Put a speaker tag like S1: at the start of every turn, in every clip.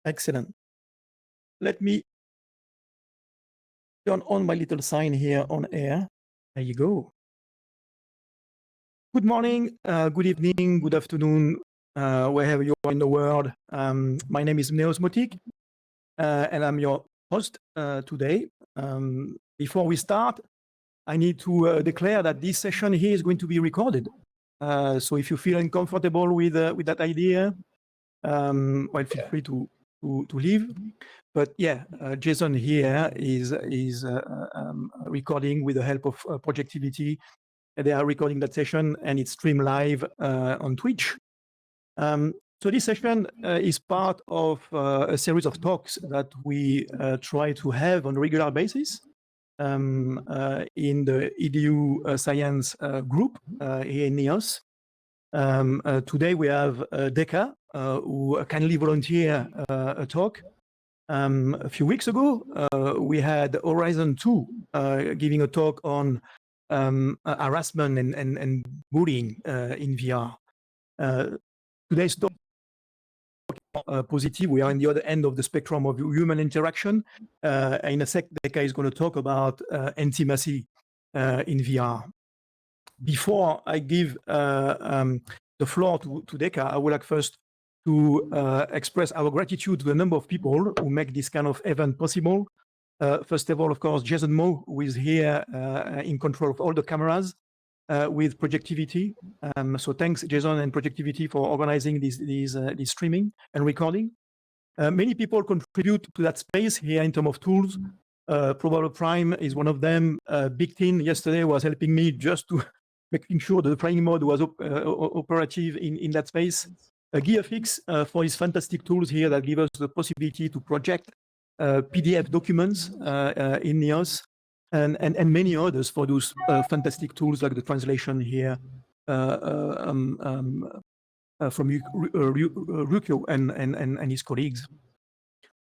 S1: Excellent. Let me turn on my little sign here on air. There you go. Good morning, good evening, good afternoon, wherever you are in the world. My name is Neosmotic, and I'm your host today. Before we start, I need to declare that this session here is going to be recorded. So if you feel uncomfortable with that idea, well, feel free to leave. But yeah, Jason here is recording with the help of Projektivity. They are recording that session and it's streamed live on Twitch. So this session is part of a series of talks that we try to have on a regular basis in the EDU science group here in Neos. Today we have Deka, who kindly volunteer a talk. A few weeks ago, we had Horizon 2 giving a talk on harassment and bullying in VR. Today's talk positive. We are in the other end of the spectrum of human interaction. In a sec, Deka is going to talk about intimacy in VR. Before I give the floor to Deka, I would like first to express our gratitude to the number of people who make this kind of event possible. First of all, of course, Jason Mo, who is here in control of all the cameras with Projektivity. So thanks, Jason and Projektivity, for organizing this streaming and recording. Many people contribute to that space here in terms of tools. Probable Prime is one of them. Bigtin yesterday was helping me just to making sure that the playing mode was operative in that space. Guillefix for his fantastic tools here that give us the possibility to project PDF documents in Neos, and many others for those fantastic tools like the translation here from Rukyo and his colleagues.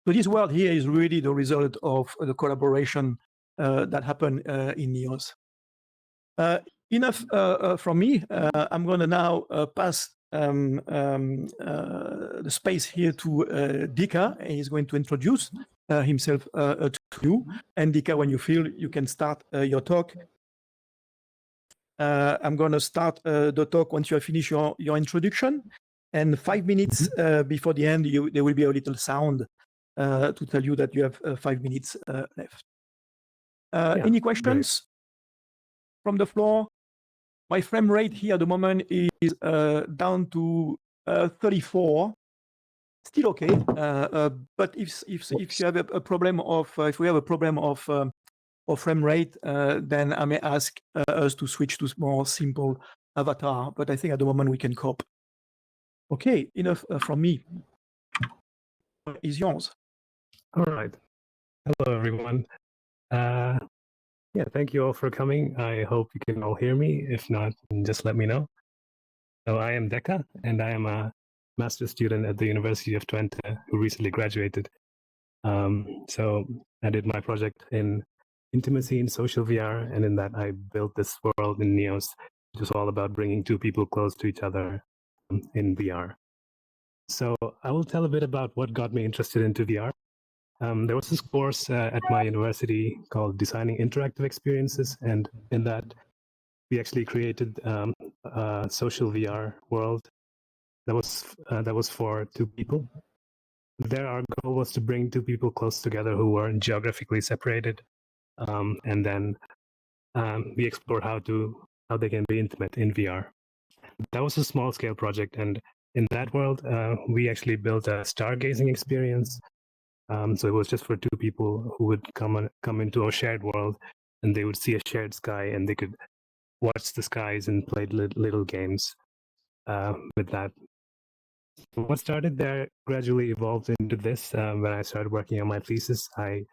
S1: So this world here is really the result of the collaboration that happened in Neos. Enough from me. I'm going to now pass the space here to Deka. He's going to introduce himself to you. And Deka, when you feel, you can start your talk. I'm going to start the talk once you have finished your introduction. And 5 minutes before the end, there will be a little sound to tell you that you have 5 minutes left. Any questions from the floor? My frame rate here at the moment is down to 34. Still okay, but if you have a problem of if we have a problem of frame rate, then I may ask us to switch to more simple avatar. But I think at the moment we can cope. Okay, enough from me. Is yours.
S2: All right. Hello, everyone. Yeah, thank you all for coming. I hope you can all hear me. If not, just let me know. So I am Deka, and I am a master's student at the University of Twente who recently graduated. So I did my project in intimacy in social VR, and in that I built this world in Neos, which is all about bringing two people close to each other in VR. So I will tell a bit about what got me interested into VR. There was this course at my university called Designing Interactive Experiences, and in that we actually created a social VR world that was for two people. There, our goal was to bring two people close together who were geographically separated, and then we explored how they can be intimate in VR. That was a small-scale project, and in that world, we actually built a stargazing experience. So it was just for two people who would come into a shared world, and they would see a shared sky, and they could watch the skies and play little games with that. What started there gradually evolved into this. When I started working on my thesis, I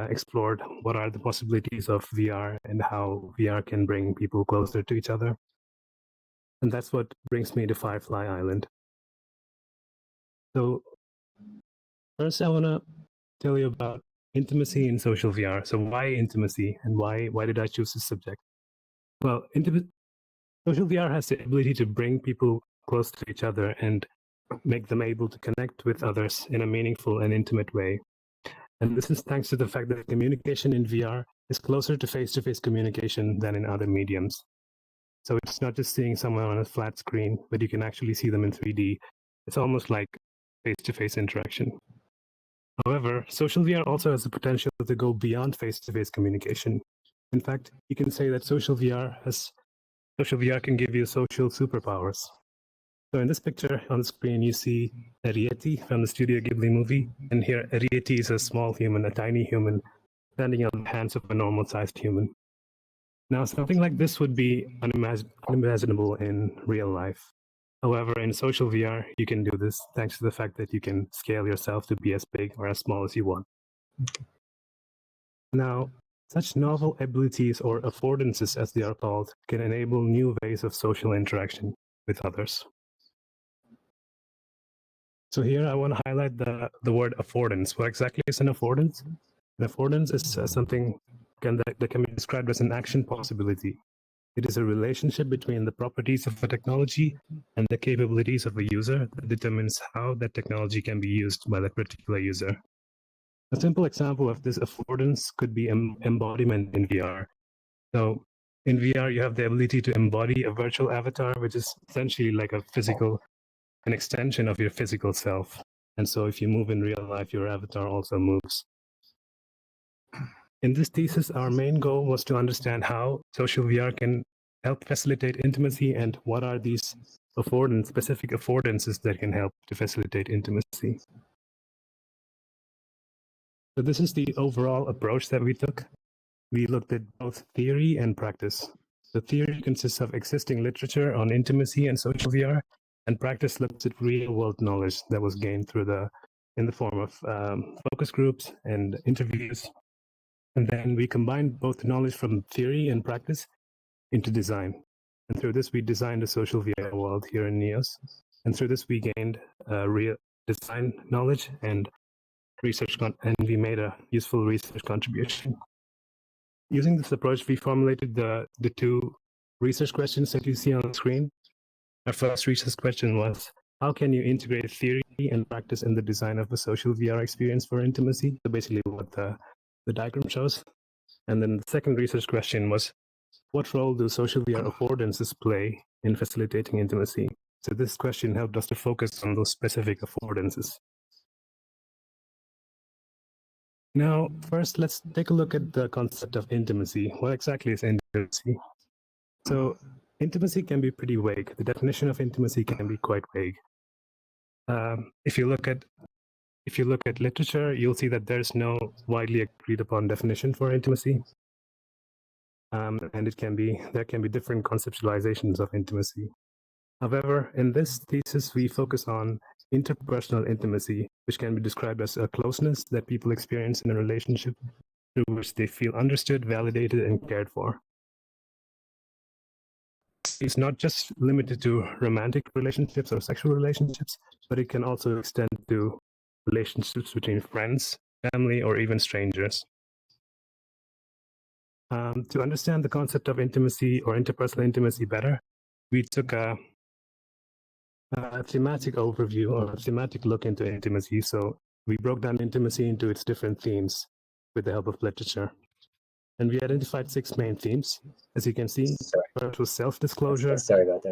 S2: explored what are the possibilities of VR and how VR can bring people closer to each other. And that's what brings me to Firefly Island. So first, I want to tell you about intimacy in social VR. So why intimacy, and why did I choose this subject? Well, social VR has the ability to bring people close to each other and make them able to connect with others in a meaningful and intimate way. And this is thanks to the fact that communication in VR is closer to face-to-face communication than in other mediums. So it's not just seeing someone on a flat screen, but you can actually see them in 3D. It's almost like face-to-face interaction. However, social VR also has the potential to go beyond face-to-face communication. In fact, you can say that social VR can give you social superpowers. So in this picture on the screen, you see Ariete from the Studio Ghibli movie. And here, Ariete is a small human, a tiny human, standing on the hands of a normal-sized human. Now, something like this would be unimaginable in real life. However, in social VR, you can do this thanks to the fact that you can scale yourself to be as big or as small as you want. Now, such novel abilities or affordances, as they are called, can enable new ways of social interaction with others. So here I want to highlight the word affordance. What exactly is an affordance? An affordance is something that can be described as an action possibility. It is a relationship between the properties of a technology and the capabilities of a user that determines how that technology can be used by that particular user. A simple example of this affordance could be embodiment in VR. So in VR, you have the ability to embody a virtual avatar, which is essentially like an extension of your physical self. And so if you move in real life, your avatar also moves. In this thesis, our main goal was to understand how social VR can help facilitate intimacy and what are these specific affordances that can help to facilitate intimacy. So this is the overall approach that we took. We looked at both theory and practice. The theory consists of existing literature on intimacy and social VR, and practice looks at real-world knowledge that was gained in the form of focus groups and interviews. And then we combined both knowledge from theory and practice into design. And through this, we designed a social VR world here in Neos. And through this, we gained real design knowledge and research, and we made a useful research contribution. Using this approach, we formulated the two research questions that you see on the screen. Our first research question was, how can you integrate theory and practice in the design of a social VR experience for intimacy? So basically what the diagram shows. And then the second research question was, what role do social VR affordances play in facilitating intimacy? So this question helped us to focus on those specific affordances. Now, first, let's take a look at the concept of intimacy. What exactly is intimacy? So intimacy can be pretty vague. The definition of intimacy can be quite vague. If you look at literature, you'll see that there's no widely agreed upon definition for intimacy. And there can be different conceptualizations of intimacy. However, in this thesis, we focus on interpersonal intimacy, which can be described as a closeness that people experience in a relationship through which they feel understood, validated, and cared for. It's not just limited to romantic relationships or sexual relationships, but it can also extend to relationships between friends, family, or even strangers. To understand the concept of intimacy or interpersonal intimacy better, we took a thematic overview or a thematic look into intimacy. So we broke down intimacy into its different themes with the help of literature. And we identified 6 main themes. As you can see, first was self-disclosure,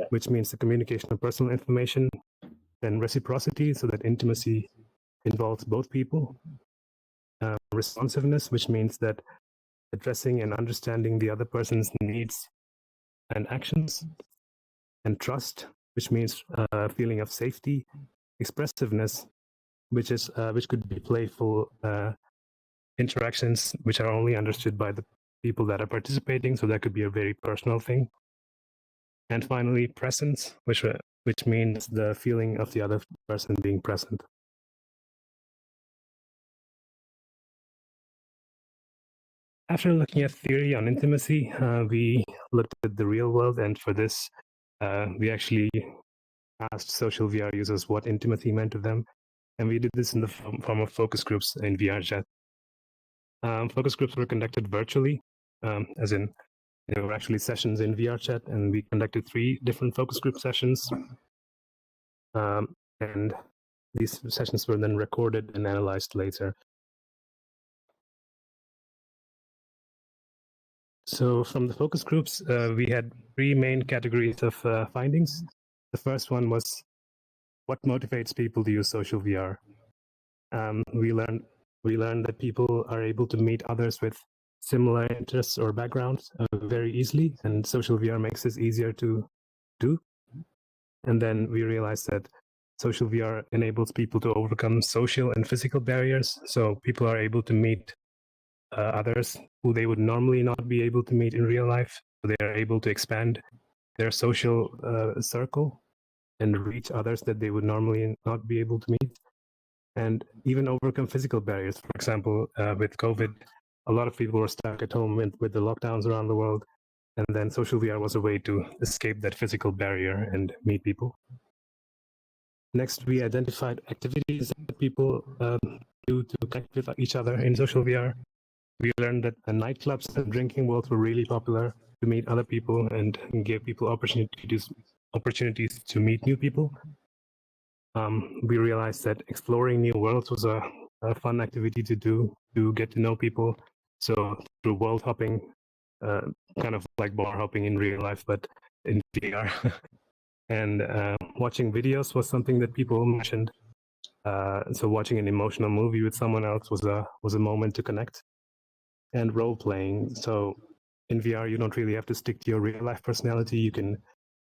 S2: which means the communication of personal information, then reciprocity, so that intimacy involves both people, responsiveness, which means that addressing and understanding the other person's needs and actions, and trust, which means a feeling of safety, expressiveness, which could be playful interactions which are only understood by the people that are participating, so that could be a very personal thing. And finally, presence, which means the feeling of the other person being present. After looking at theory on intimacy, we looked at the real world, and for this, we actually asked social VR users what intimacy meant to them, and we did this in the form of focus groups in VRChat. Focus groups were conducted virtually, as in there were actually sessions in VRChat, and we conducted 3 different focus group sessions. and these sessions were then recorded and analyzed later. So from the focus groups, we had three main categories of findings. The first one was what motivates people to use social VR. We learned that people are able to meet others with similar interests or backgrounds very easily, and social VR makes this easier to do. And then we realized that social VR enables people to overcome social and physical barriers, so people are able to meet others who they would normally not be able to meet in real life. They are able to expand their social circle and reach others that they would normally not be able to meet, and even overcome physical barriers. For example, with COVID, a lot of people were stuck at home with the lockdowns around the world, and then social VR was a way to escape that physical barrier and meet people. Next, we identified activities that people do to connect with each other in social VR. We learned that nightclubs and drinking worlds were really popular to meet other people and give people opportunities to meet new people. We realized that exploring new worlds was a fun activity to do to get to know people. So through world hopping, kind of like bar hopping in real life, but in VR. And watching videos was something that people mentioned. So watching an emotional movie with someone else was a moment to connect. And role playing. So in VR, you don't really have to stick to your real life personality. You can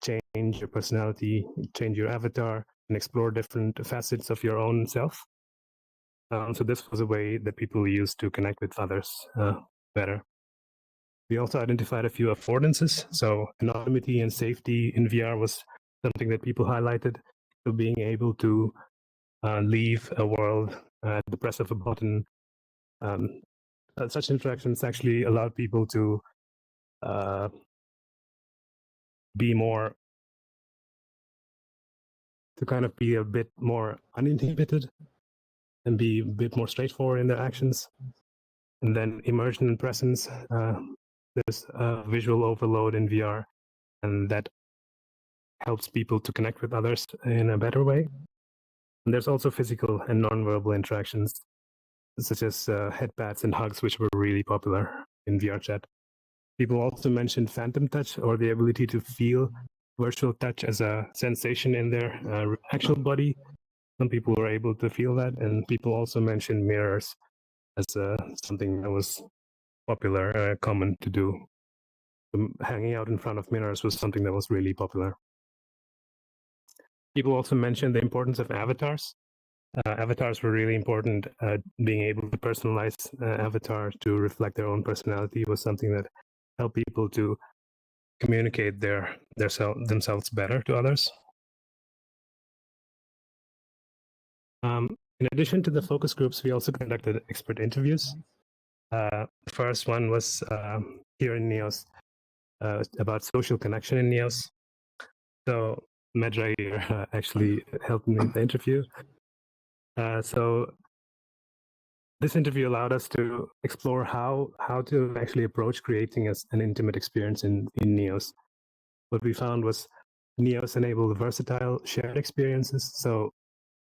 S2: change your personality, change your avatar, and explore different facets of your own self. So this was a way that people used to connect with others better. We also identified a few affordances. So anonymity and safety in VR was something that people highlighted. So being able to leave a world at the press of a button. Such interactions actually allowed people to be more, to kind of be a bit more uninhibited and be a bit more straightforward in their actions. And then immersion and presence, there's visual overload in VR, and that helps people to connect with others in a better way. And there's also physical and nonverbal interactions, such as headpats and hugs, which were really popular in VR chat. People also mentioned phantom touch, or the ability to feel virtual touch as a sensation in their actual body. Some people were able to feel that, and people also mentioned mirrors as something that was popular, common to do. Hanging out in front of mirrors was something that was really popular. People also mentioned the importance of avatars. Avatars were really important. Being able to personalize avatars to reflect their own personality was something that helped people to communicate themselves better to others. In addition to the focus groups, we also conducted expert interviews. The first one was here in Neos about social connection in Neos. So Medra here actually helped me with the interview. So this interview allowed us to explore how to actually approach creating an intimate experience in Neos. What we found was Neos enabled versatile shared experiences. So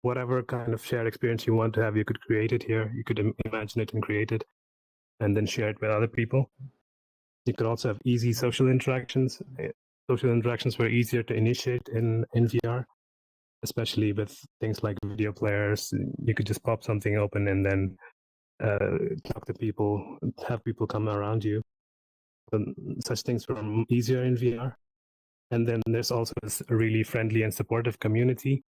S2: whatever kind of shared experience you want to have, you could create it here. You could imagine it and create it, and then share it with other people. You could also have easy social interactions. Social interactions were easier to initiate in VR, especially with things like video players. You could just pop something open and then talk to people, have people come around you. Such things were easier in VR. And then there's also this really friendly and supportive community.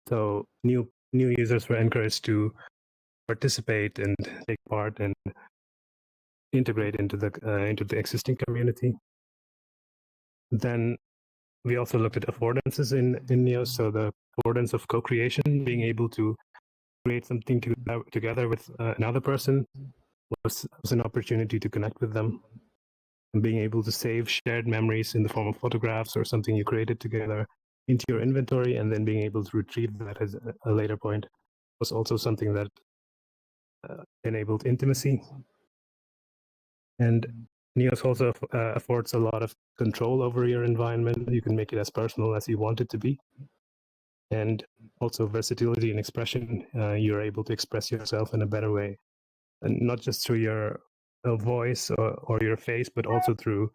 S2: So new users were encouraged to participate and take part and integrate into the existing community. Then we also looked at affordances in Neos. So the affordance of co-creation, being able to create something together with another person was an opportunity to connect with them. And being able to save shared memories in the form of photographs or something you created together into your inventory, and then being able to retrieve that at a later point was also something that enabled intimacy. And Neos also affords a lot of control over your environment. You can make it as personal as you want it to be. and also versatility and expression. You're able to express yourself in a better way, and not just through your voice or your face, but also through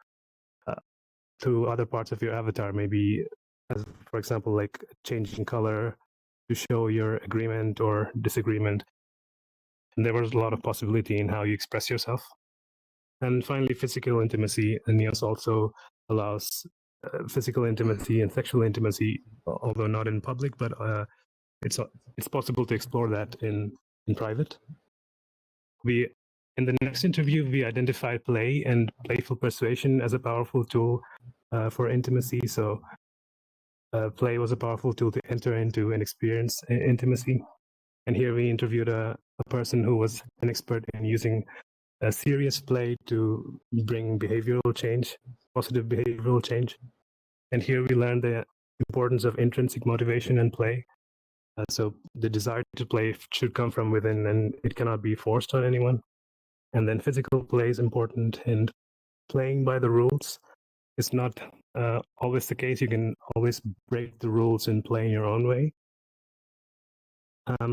S2: other parts of your avatar, maybe as, for example, like changing color to show your agreement or disagreement. And there was a lot of possibility in how you express yourself. And finally, physical intimacy. Neos also allows physical intimacy and sexual intimacy, although not in public, but it's possible to explore that in private. In the next interview, we identified play and playful persuasion as a powerful tool for intimacy. So play was a powerful tool to enter into and experience intimacy. And here we interviewed a person who was an expert in using a serious play to bring behavioral change, positive behavioral change. And here we learned the importance of intrinsic motivation and play. So the desire to play should come from within, and it cannot be forced on anyone. And then physical play is important, and playing by the rules is not always the case. You can always break the rules and play in your own way.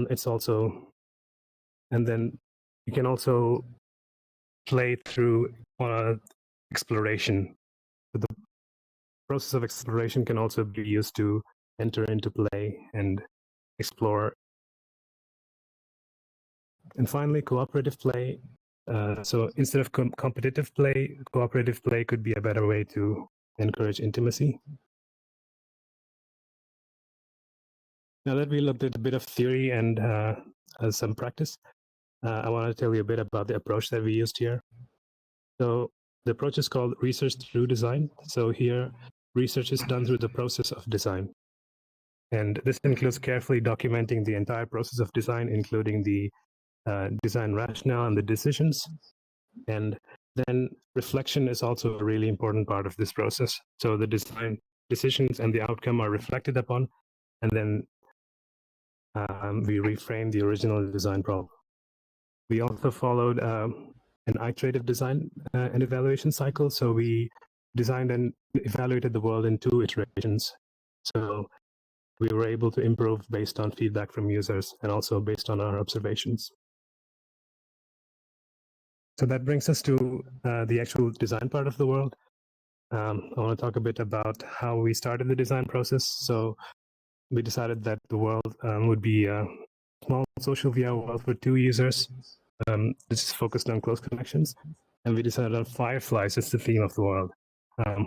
S2: It's also, and then you can also play through exploration. The process of exploration can also be used to enter into play and explore. And finally, cooperative play. So instead of competitive play, cooperative play could be a better way to encourage intimacy. Now that we looked at a bit of theory and some practice, I want to tell you a bit about the approach that we used here. So the approach is called research through design. So here, research is done through the process of design. And this includes carefully documenting the entire process of design, including the design rationale and the decisions. And then reflection is also a really important part of this process. So the design decisions and the outcome are reflected upon, and then we reframe the original design problem. We also followed an iterative design and evaluation cycle. So we designed and evaluated the world in 2 iterations. So we were able to improve based on feedback from users and also based on our observations. So that brings us to the actual design part of the world. I want to talk a bit about how we started the design process. So we decided that the world would be a small social VR world for 2 users. This is focused on close connections. And we decided on fireflies as the theme of the world.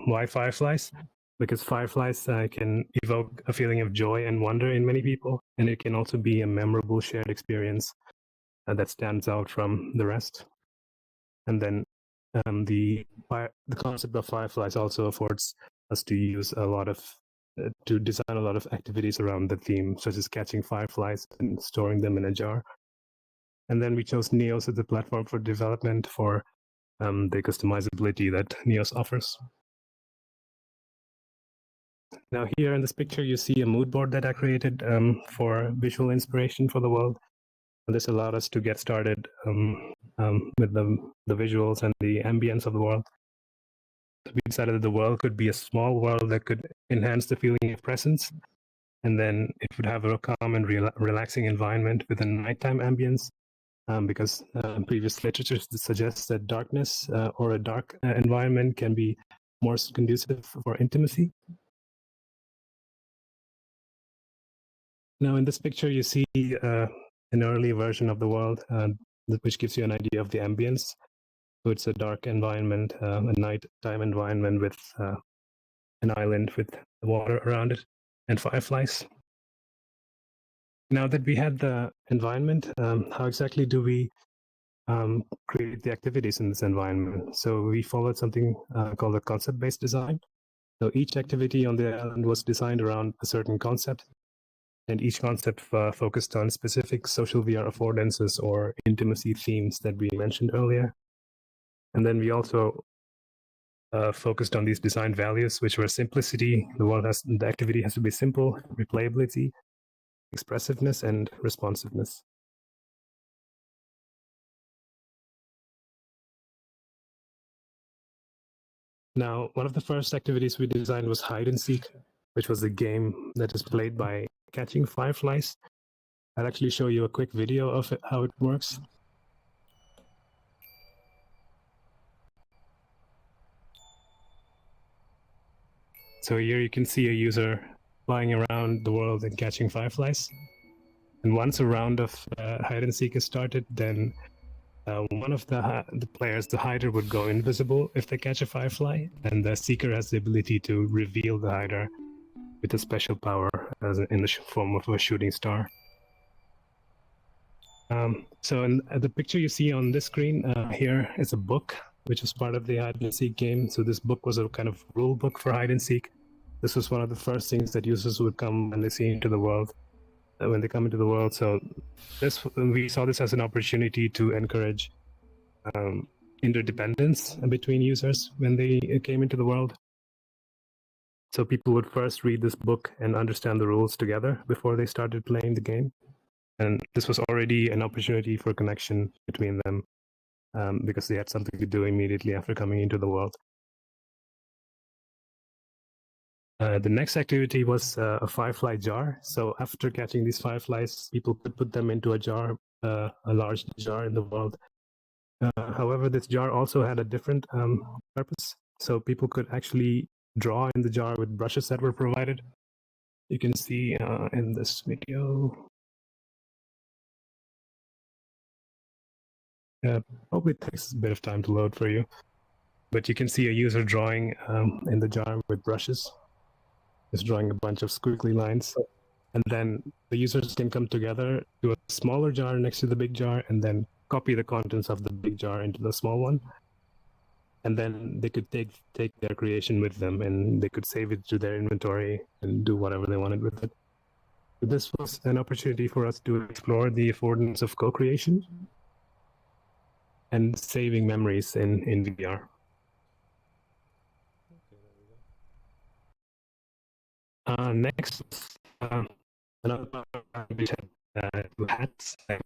S2: Why fireflies? Because fireflies can evoke a feeling of joy and wonder in many people. And it can also be a memorable shared experience that stands out from the rest. And then the concept of fireflies also affords us to use a lot of to design a lot of activities around the theme, such as catching fireflies and storing them in a jar. And then we chose Neos as the platform for development for the customizability that Neos offers. Now here in this picture, you see a mood board that I created for visual inspiration for the world. And this allowed us to get started with the visuals and the ambience of the world. We decided that the world could be a small world that could enhance the feeling of presence. And then it would have a calm and relaxing environment with a nighttime ambience, because previous literature suggests that darkness or a dark environment can be more conducive for intimacy. Now in this picture, you see an early version of the world, which gives you an idea of the ambience. So it's a dark environment, a nighttime environment with an island with water around it and fireflies. Now that we had the environment, how exactly do we create the activities in this environment? So we followed something called a concept-based design. So each activity on the island was designed around a certain concept, and each concept focused on specific social VR affordances or intimacy themes that we mentioned earlier. And then we also focused on these design values, which were simplicity. The activity has to be simple, replayability, expressiveness, and responsiveness. Now, one of the first activities we designed was hide and seek, which was a game that is played by catching fireflies. I'll actually show you a quick video of it, how it works. So here you can see a user flying around the world and catching fireflies. And once a round of hide and seek is started, then one of the players, the hider, would go invisible if they catch a firefly, and the seeker has the ability to reveal the hider with a special power in the form of a shooting star. So in the picture you see on this screen here is a book, which is part of the hide and seek game. So this book was a kind of rule book for hide and seek. This was one of the first things that users would come when they see into the world, when they come into the world. So we saw this as an opportunity to encourage interdependence between users when they came into the world. So people would first read this book and understand the rules together before they started playing the game. And this was already an opportunity for connection between them because they had something to do immediately after coming into the world. The next activity was a firefly jar. So after catching these fireflies, people could put them into a jar, a large jar in the world. However, this jar also had a different purpose. So people could actually draw in the jar with brushes that were provided. You can see in this video. Probably takes a bit of time to load for you, but you can see a user drawing in the jar with brushes. Just drawing a bunch of squiggly lines, and then the users can come together to a smaller jar next to the big jar and then copy the contents of the big jar into the small one. And then they could take their creation with them, and they could save it to their inventory and do whatever they wanted with it. This was an opportunity for us to explore the affordance of co-creation and saving memories in VR. Next, another part which had hats in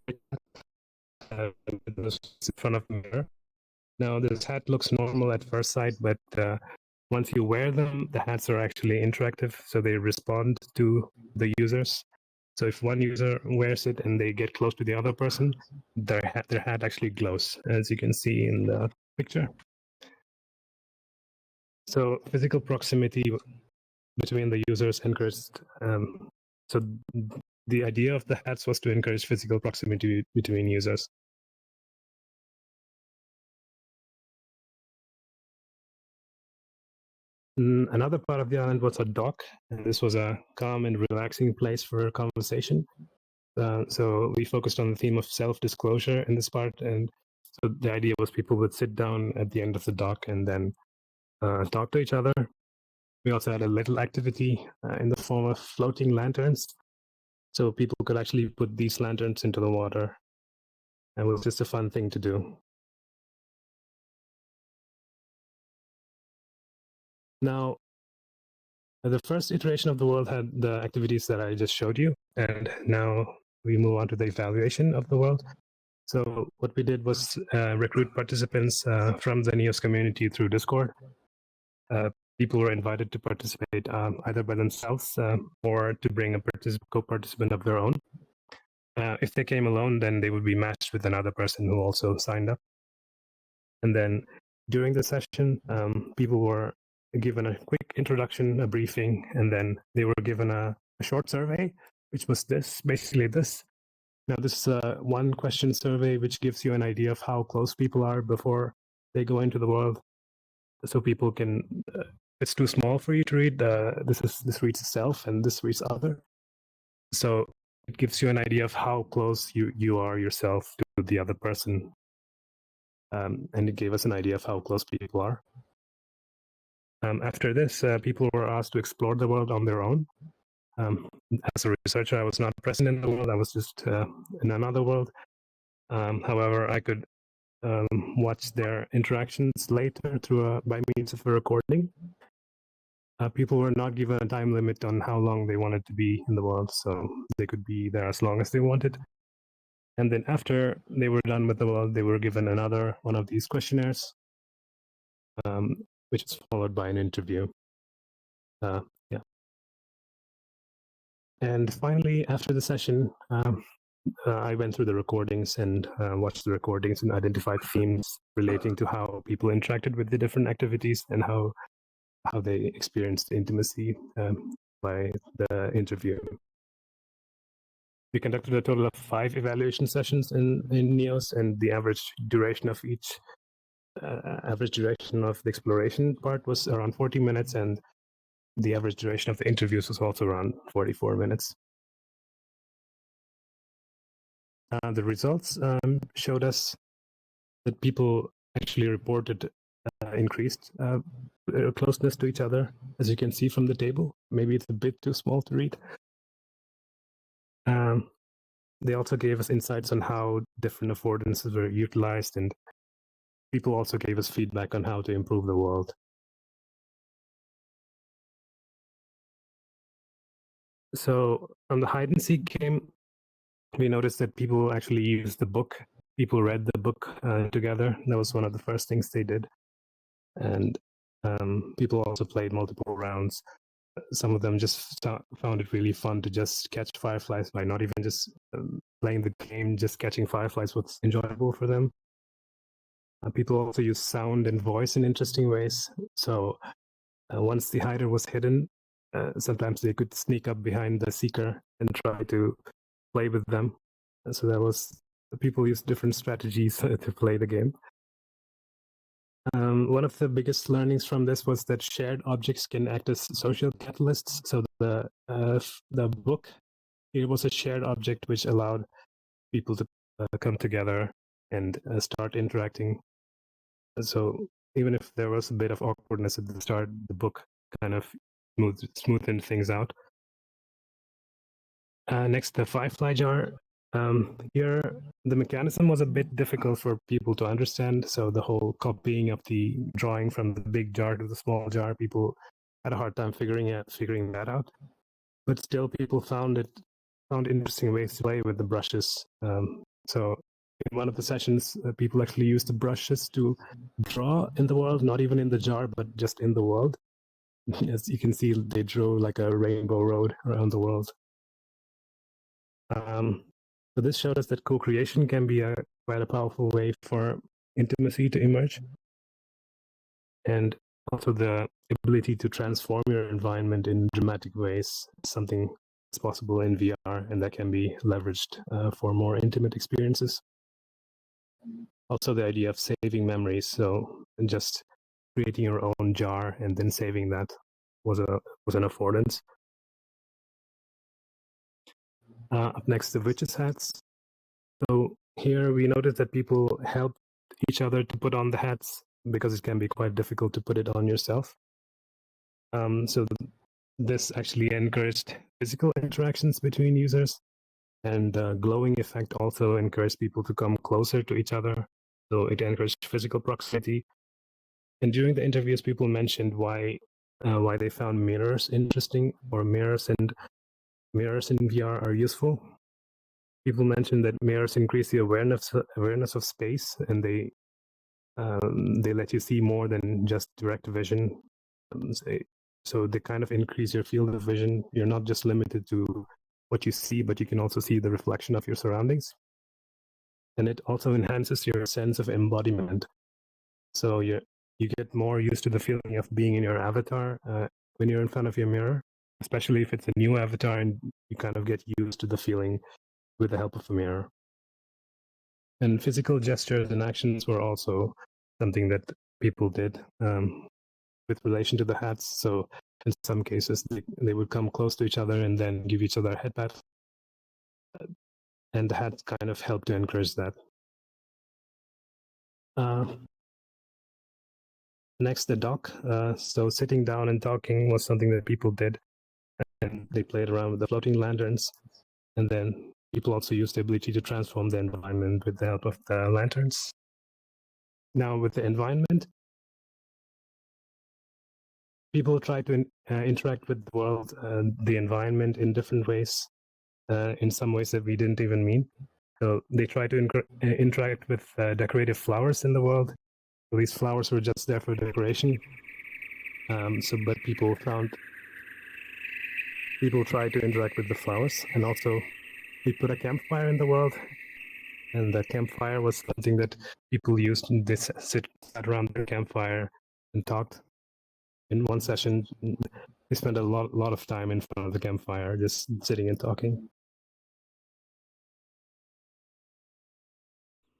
S2: front of the mirror. Now, this hat looks normal at first sight, but once you wear them, the hats are actually interactive, so they respond to the users. So if one user wears it and they get close to the other person, their hat actually glows, as you can see in the picture. So physical proximity between the users encouraged. So the idea of the hats was to encourage physical proximity between users. Another part of the island was a dock, and this was a calm and relaxing place for conversation. So we focused on the theme of self-disclosure in this part, and so the idea was people would sit down at the end of the dock and then talk to each other. We also had a little activity in the form of floating lanterns, so people could actually put these lanterns into the water, and it was just a fun thing to do. Now, the first iteration of the world had the activities that I just showed you, and now we move on to the evaluation of the world. So what we did was recruit participants from the Neos community through Discord. People were invited to participate either by themselves or to bring a co-participant of their own. If they came alone, then they would be matched with another person who also signed up. And then during the session, people were given a quick introduction, a briefing, and then they were given a short survey, which was basically this. Now, this is a one-question survey, which gives you an idea of how close people are before they go into the world. So people can, it's too small for you to read. This reads self, and this reads other. So it gives you an idea of how close you are yourself to the other person. And it gave us an idea of how close people are. After this, people were asked to explore the world on their own. As a researcher, I was not present in the world. I was just in another world. However, I could watch their interactions later by means of a recording. People were not given a time limit on how long they wanted to be in the world, so they could be there as long as they wanted. And then after they were done with the world, they were given another one of these questionnaires, which is followed by an interview. Yeah. And finally, after the session, I went through the recordings and watched the recordings and identified themes relating to how people interacted with the different activities and how they experienced intimacy by the interview. We conducted a total of 5 evaluation sessions in Neos, and the average duration of each average duration of the exploration part was around 40 minutes, and the average duration of the interviews was also around 44 minutes. The results showed us that people actually reported increased closeness to each other, as you can see from the table. Maybe it's a bit too small to read. They also gave us insights on how different affordances were utilized, and people also gave us feedback on how to improve the world. So on the hide and seek game, we noticed that people actually used the book. People read the book together. That was one of the first things they did. And people also played multiple rounds. Some of them just found it really fun to just catch fireflies by not even just playing the game, just catching fireflies was enjoyable for them. People also use sound and voice in interesting ways. So once the hider was hidden, sometimes they could sneak up behind the seeker and try to play with them. So that was, people used different strategies to play the game. One of the biggest learnings from this was that shared objects can act as social catalysts. So the book, it was a shared object which allowed people to come together and start interacting. So even if there was a bit of awkwardness at the start, the book kind of smoothened things out. Next, the Firefly jar. Here, the mechanism was a bit difficult for people to understand. So the whole copying of the drawing from the big jar to the small jar, people had a hard time figuring that out. But still, people found interesting ways to play with the brushes. So in one of the sessions, people actually used the brushes to draw in the world, not even in the jar, but just in the world. As you can see, they drew like a rainbow road around the world. So this showed us that co-creation can be quite a powerful way for intimacy to emerge. And also the ability to transform your environment in dramatic ways, something that's possible in VR, and that can be leveraged for more intimate experiences. Also the idea of saving memories, so just creating your own jar and then saving that was an affordance. Up next, the witches' hats. So here we noticed that people help each other to put on the hats because it can be quite difficult to put it on yourself. So this actually encouraged physical interactions between users, and the glowing effect also encouraged people to come closer to each other. So it encouraged physical proximity. And during the interviews, people mentioned why they found mirrors interesting, or mirrors in VR are useful. People mentioned that mirrors increase the awareness of space, and they let you see more than just direct vision. So they kind of increase your field of vision. You're not just limited to what you see, but you can also see the reflection of your surroundings. And it also enhances your sense of embodiment. So you get more used to the feeling of being in your avatar when you're in front of your mirror, especially if it's a new avatar and you kind of get used to the feeling with the help of a mirror. And physical gestures and actions were also something that people did with relation to the hats. So in some cases, they would come close to each other and then give each other a head pat. And the hats kind of helped to encourage that. Next, the dock. So sitting down and talking was something that people did. And they played around with the floating lanterns. And then people also used the ability to transform the environment with the help of the lanterns. Now with the environment, people try to interact with the world, the environment in different ways, in some ways that we didn't even mean. So they try to interact with decorative flowers in the world. So these flowers were just there for decoration. But people found people try to interact with the flowers, and also we put a campfire in the world, and the campfire was something that people used. They sat around their campfire and talked. In one session, we spent a lot of time in front of the campfire, just sitting and talking.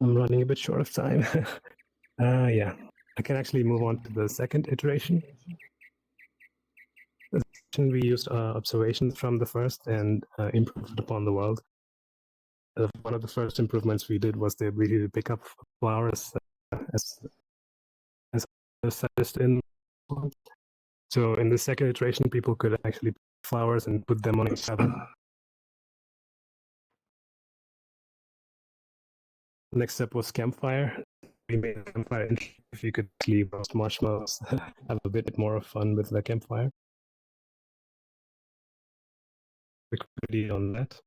S2: I'm running a bit short of time. Yeah, I can actually move on to the second iteration. We used observations from the first and improved upon the world. One of the first improvements we did was the ability to pick up flowers as suggest in. So in the second iteration, people could actually pick flowers and put them on each other. Next step was campfire. We made a campfire if you could actually roast marshmallows, have a bit more of fun with the campfire. Quick video on that.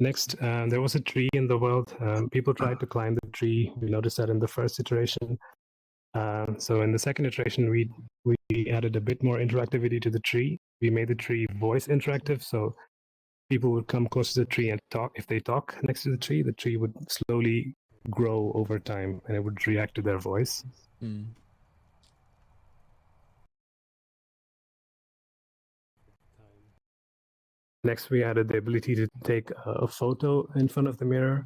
S2: Next, there was a tree in the world. People tried to climb the tree. We noticed that in the first iteration. So in the second iteration, we added a bit more interactivity to the tree. We made the tree voice interactive, so people would come close to the tree and talk. If they talk next to the tree would slowly grow over time, and it would react to their voice.
S3: Mm.
S2: Next, we added the ability to take a photo in front of the mirror,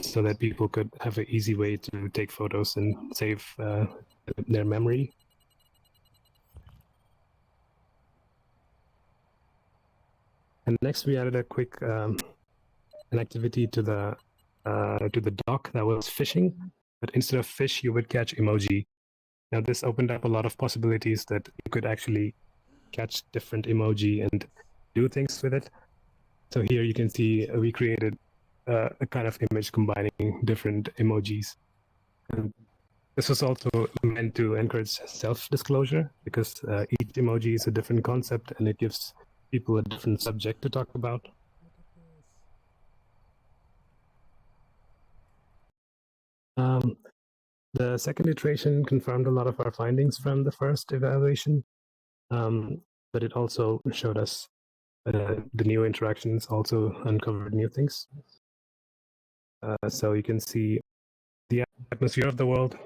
S2: so that people could have an easy way to take photos and save their memory. And next, we added a quick an activity to the dock that was fishing, but instead of fish, you would catch emoji. Now, this opened up a lot of possibilities that you could actually catch different emoji and do things with it. So here you can see we created a kind of image combining different emojis. And this was also meant to encourage self-disclosure, because each emoji is a different concept and it gives people a different subject to talk about. The second iteration confirmed a lot of our findings from the first evaluation, but it also showed us the new interactions also uncovered new things. So you can see the atmosphere of the world.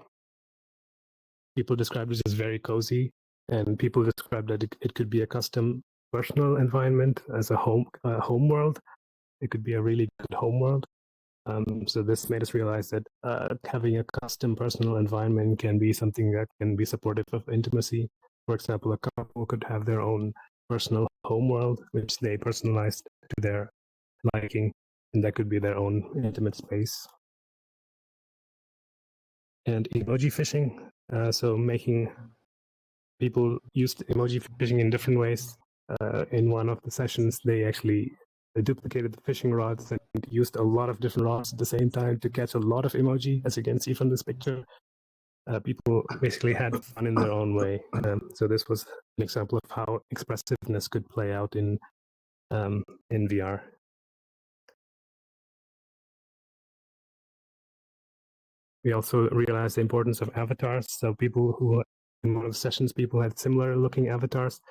S2: People described it as very cozy, and people described that it could be a custom personal environment as a home world. It could be a really good home world. So this made us realize that having a custom personal environment can be something that can be supportive of intimacy. For example, a couple could have their own personal home world, which they personalized to their liking, and that could be their own intimate space. And emoji fishing, so making people use emoji fishing in different ways. In one of the sessions, they actually duplicated the fishing rods and used a lot of different rods at the same time to catch a lot of emoji, as you can see from this picture. People basically had fun in their own way. So this was an example of how expressiveness could play out in VR. We also realized the importance of avatars. So people who, in one of the sessions, people had similar looking avatars,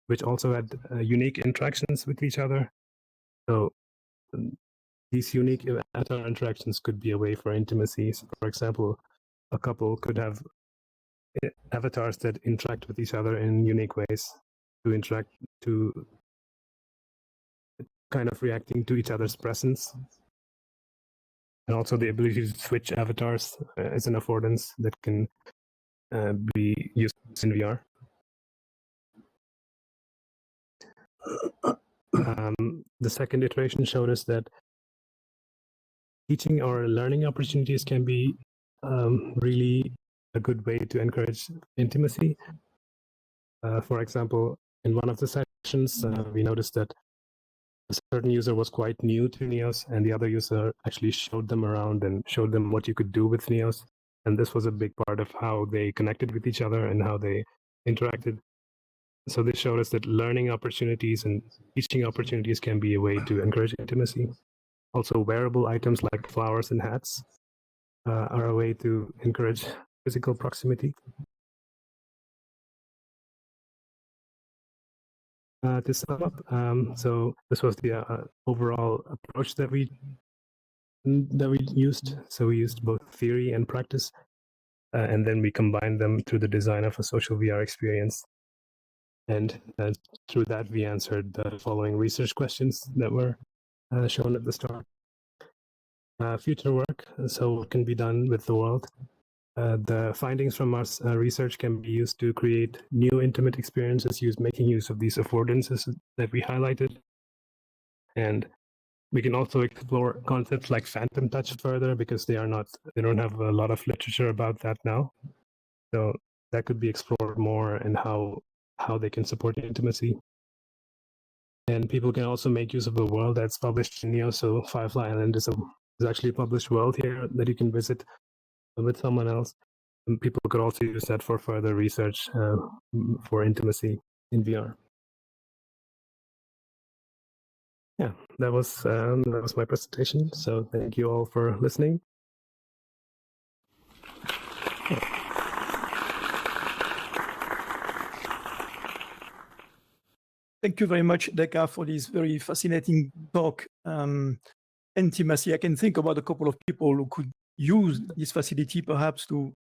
S2: which also had unique interactions with each other. So these unique avatar interactions could be a way for intimacy. So for example, a couple could have avatars that interact with each other in unique ways to kind of reacting to each other's presence. And also the ability to switch avatars is an affordance that can be used in VR. The second iteration showed us that teaching or learning opportunities can be really a good way to encourage intimacy. For example, in one of the sessions, we noticed that a certain user was quite new to Neos, and the other user actually showed them around and showed them what you could do with Neos. And this was a big part of how they connected with each other and how they interacted. So this showed us that learning opportunities and teaching opportunities can be a way to encourage intimacy. Also, wearable items like flowers and hats are a way to encourage physical proximity. To sum up, so this was the overall approach that we used. So we used both theory and practice, and then we combined them through the design of a social VR experience. And through that, we answered the following research questions that were shown at the start. Future work, so what can be done with the world? The findings from our research can be used to create new intimate experiences, making use of these affordances that we highlighted. And we can also explore concepts like phantom touch further because they don't have a lot of literature about that now. So that could be explored more and how they can support intimacy. And people can also make use of the world that's published in Neo. So Firefly Island is actually a published world here that you can visit with someone else. And people could also use that for further research for intimacy in VR. Yeah, that was my presentation. So thank you all for listening.
S1: Thank you very much, Deka, for this very fascinating talk. Intimacy. I can think about a couple of people who could use this facility, perhaps to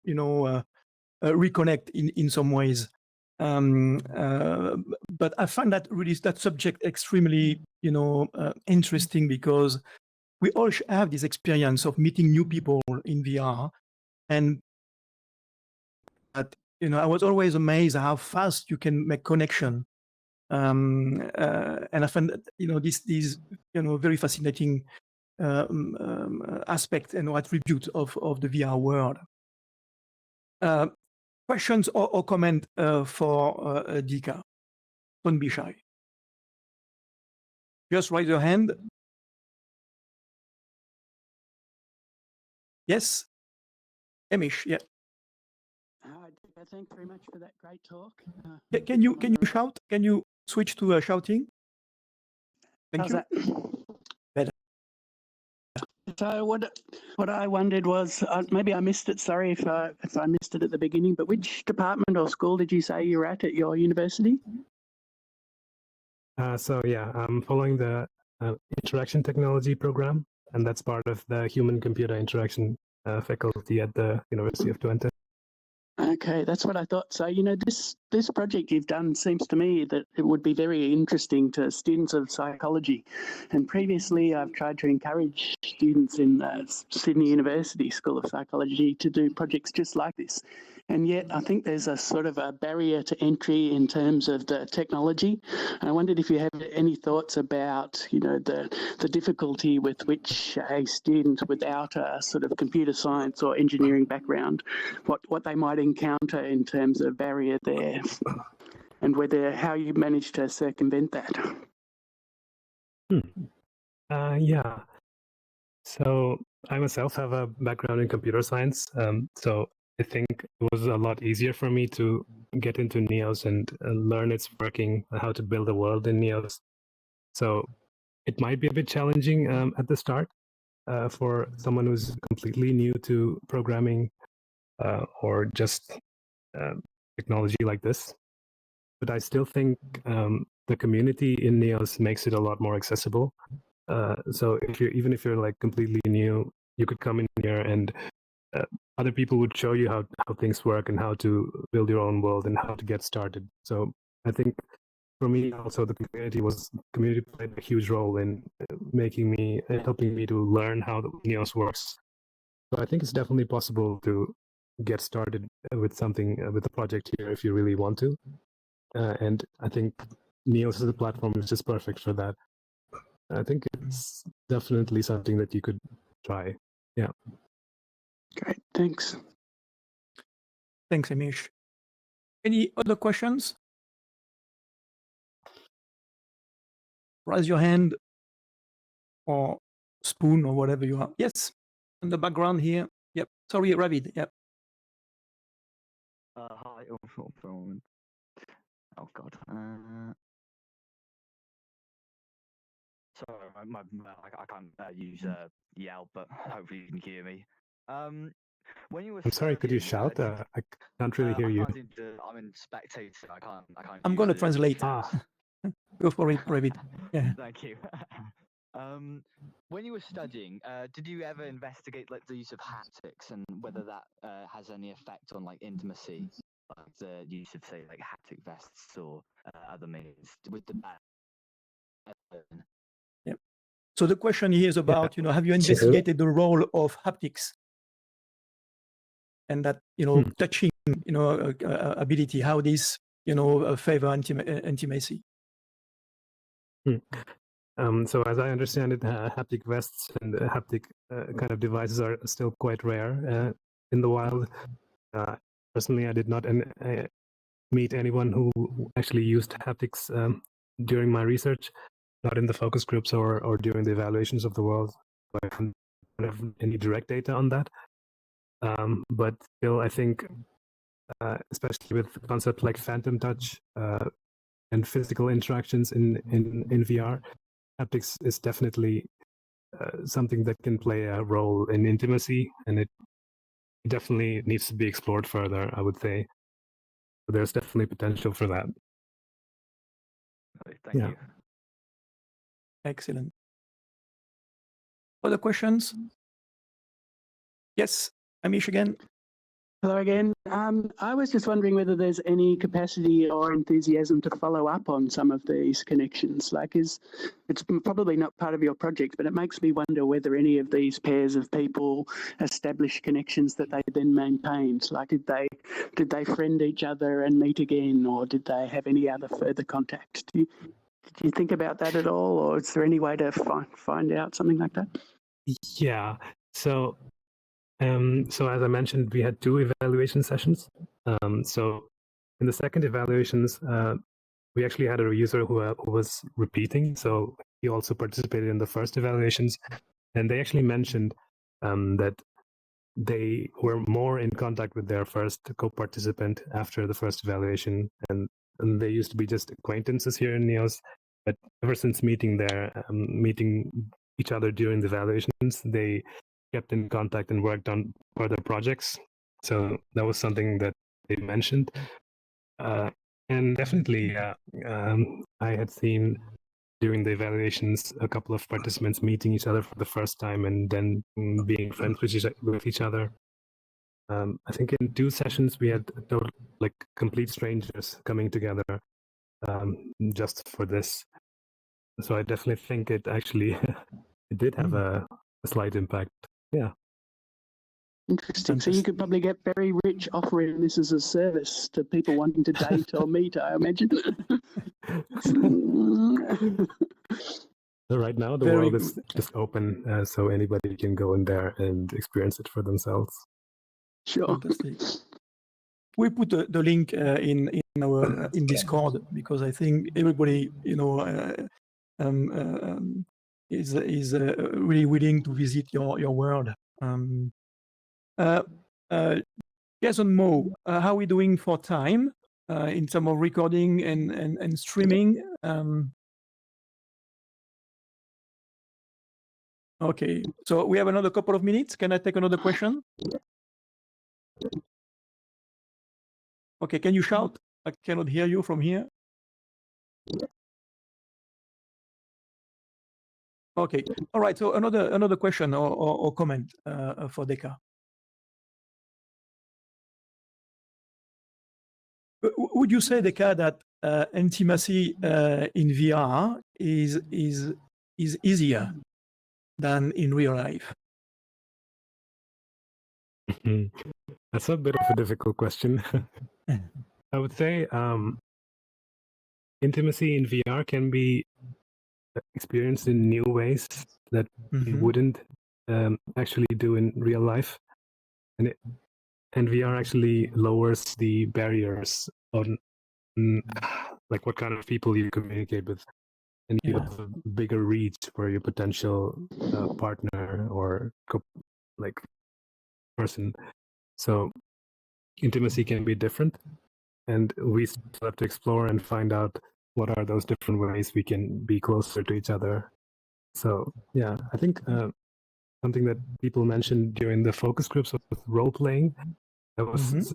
S1: reconnect in some ways. But I find that really that subject extremely interesting because we all have this experience of meeting new people in VR, and I was always amazed how fast you can make connection. And I find that this very fascinating aspect and attribute of the VR world. Questions or comment for Dika? Don't be shy. Just raise your hand. Yes, Emish. Yeah.
S3: Thanks very much for that great talk.
S1: Can you shout? Can you switch to shouting? Thank you.
S3: That? Better. So what I wondered was maybe I missed it. Sorry if I missed it at the beginning. But which department or school did you say you're at your university?
S2: So yeah, I'm following the interaction technology program, and that's part of the human-computer interaction faculty at the University of Twente.
S3: Okay, that's what I thought. So, this project you've done seems to me that it would be very interesting to students of psychology. And previously, I've tried to encourage students in Sydney University School of Psychology to do projects just like this. And yet, I think there's a sort of a barrier to entry in terms of the technology. And I wondered if you have any thoughts about, the difficulty with which a student without a sort of computer science or engineering background, what they might encounter in terms of barrier there, and how you managed to circumvent that.
S2: Yeah. So I myself have a background in computer science. So I think it was a lot easier for me to get into Neos and learn its working, how to build a world in Neos. So it might be a bit challenging at the start for someone who's completely new to programming or just technology like this. But I still think the community in Neos makes it a lot more accessible. So even if you're like completely new, you could come in here and other people would show you how things work and how to build your own world and how to get started. So I think for me also the community played a huge role in helping me to learn how the Neos works. So I think it's definitely possible to get started with something with a project here if you really want to. And I think Neos as a platform is just perfect for that. I think it's definitely something that you could try. Yeah.
S3: Great, thanks.
S1: Thanks, Amish. Any other questions? Raise your hand or spoon or whatever you are. Yes, in the background here. Yep. Sorry, Ravid. Yep.
S4: Hi. Oh God. Sorry, I can't use yell, but hopefully you can hear me. When you were
S2: I'm sorry, could you
S4: studying,
S2: shout? I can't really hear you.
S4: I'm in spectator. I can't.
S1: I'm going to translate. Go for it, Pravit. Yeah.
S4: Thank you. When you were studying, did you ever investigate like the use of haptics and whether that has any effect on like intimacy, like the use of say like haptic vests or other means? With the
S1: So the question here is about, have you investigated the role of haptics and that, touching, ability, how this, favor intimacy?
S2: So as I understand it, haptic vests and haptic kind of devices are still quite rare in the wild. Personally, I did not meet anyone who actually used haptics during my research, not in the focus groups or during the evaluations of the world. I don't have any direct data on that. But still, I think, especially with concepts like phantom touch and physical interactions in VR, haptics is definitely something that can play a role in intimacy, and it definitely needs to be explored further, I would say. So there's definitely potential for that.
S4: Thank you.
S1: Excellent. Other questions? Yes, Amish again.
S3: Hello again. I was just wondering whether there's any capacity or enthusiasm to follow up on some of these connections. Like, it's probably not part of your project, but it makes me wonder whether any of these pairs of people establish connections that they then maintained. Like, did they friend each other and meet again, or did they have any other further contact? Did you think about that at all, or is there any way to find out something like that?
S2: Yeah. So as I mentioned, we had 2 evaluation sessions. So in the second evaluations, we actually had a user who was repeating. So he also participated in the first evaluations, and they actually mentioned that they were more in contact with their first co-participant after the first evaluation, and they used to be just acquaintances here in Neos. But ever since meeting each other during the evaluations, they kept in contact and worked on further projects. So that was something that they mentioned. And definitely, I had seen during the evaluations a couple of participants meeting each other for the first time and then being friends with each other. I think in 2 sessions we had complete strangers coming together just for this. So I definitely think it actually it did have a slight impact. Yeah.
S3: Interesting. So you could probably get very rich offering this as a service to people wanting to date or meet, I imagine.
S2: So right now the world is just open, so anybody can go in there and experience it for themselves.
S3: Sure.
S1: Fantastic. We put the link in Discord because I think everybody is really willing to visit your world. Jason Mo, how are we doing for time in terms of recording and streaming? Okay, so we have another couple of minutes. Can I take another question? Okay, can you shout? I cannot hear you from here. Okay, all right. So another question or comment for Deka. Would you say, Deka, that intimacy in VR is easier than in real life?
S2: That's a bit of a difficult question. I would say intimacy in VR can be experienced in new ways that you wouldn't actually do in real life, and VR actually lowers the barriers on like what kind of people you communicate with, and you have a bigger reach for your potential partner or person. So intimacy can be different, and we still have to explore and find out what are those different ways we can be closer to each other. So yeah, I think something that people mentioned during the focus groups was role playing. That was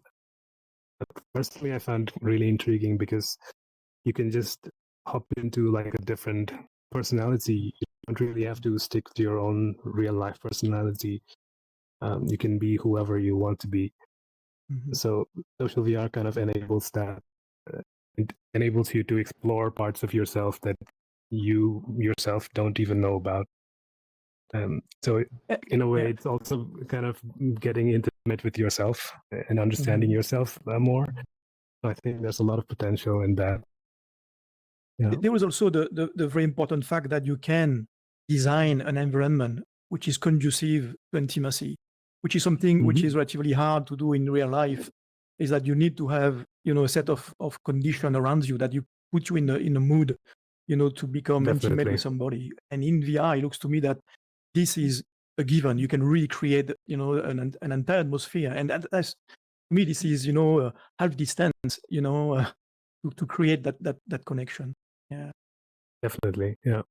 S2: personally I found really intriguing because you can just hop into like a different personality. You don't really have to stick to your own real life personality. You can be whoever you want to be.
S1: Mhm.
S2: So social VR kind of enables that. It enables you to explore parts of yourself that you yourself don't even know about. So in a way,
S1: Yeah.
S2: it's also kind of getting intimate with yourself and understanding yourself more. So I think there's a lot of potential in that. Yeah.
S1: There was also the very important fact that you can design an environment which is conducive to intimacy, which is something which is relatively hard to do in real life, is that you need to have, a set of conditions around you that you put you in a mood, to become intimate
S2: Definitely.
S1: with somebody. And in VR, it looks to me that this is a given. You can really create, an entire atmosphere. And that's, to me, this is, half distance, to create that connection. Yeah.
S2: Definitely. Yeah.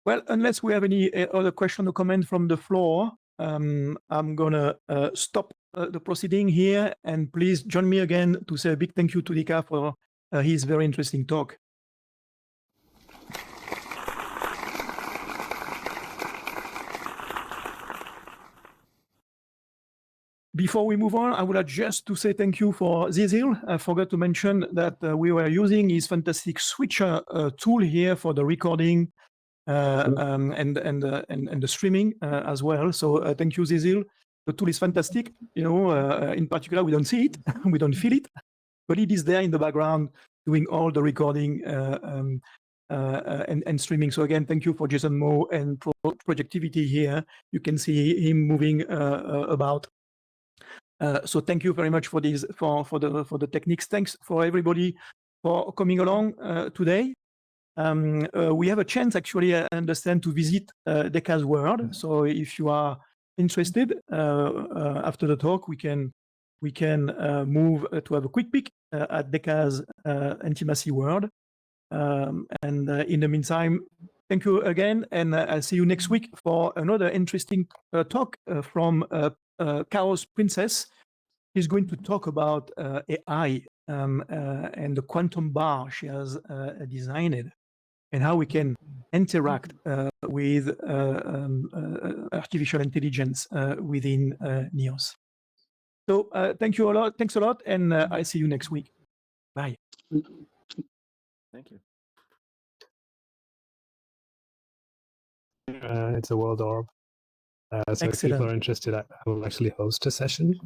S1: Well, unless we have any other question or comment from the floor, I'm gonna stop the proceeding here, and please join me again to say a big thank you to Dika for his very interesting talk. Before we move on, I would like just to say thank you for Zyzyl. I forgot to mention that we were using his fantastic switcher tool here for the recording and the streaming as well. So thank you, Zyzyl. The tool is fantastic. In particular, we don't see it, we don't feel it, but it is there in the background doing all the recording and streaming. So again, thank you for Jason Moe and Projektivity here. You can see him moving about. So thank you very much for these for the techniques. Thanks for everybody for coming along today. We have a chance, actually, I understand, to visit Deka's world. So if you are interested, after the talk, we can move to have a quick peek at Deka's intimacy world. And in the meantime, thank you again, and I'll see you next week for another interesting talk from Chaos Princess. He's going to talk about AI and the quantum bar she has designed, and how we can interact with artificial intelligence within Neos. So thank you a lot. Thanks a lot, and I'll see you next week. Bye.
S5: Thank you.
S2: It's a world orb. So if people are interested, I will actually host a session.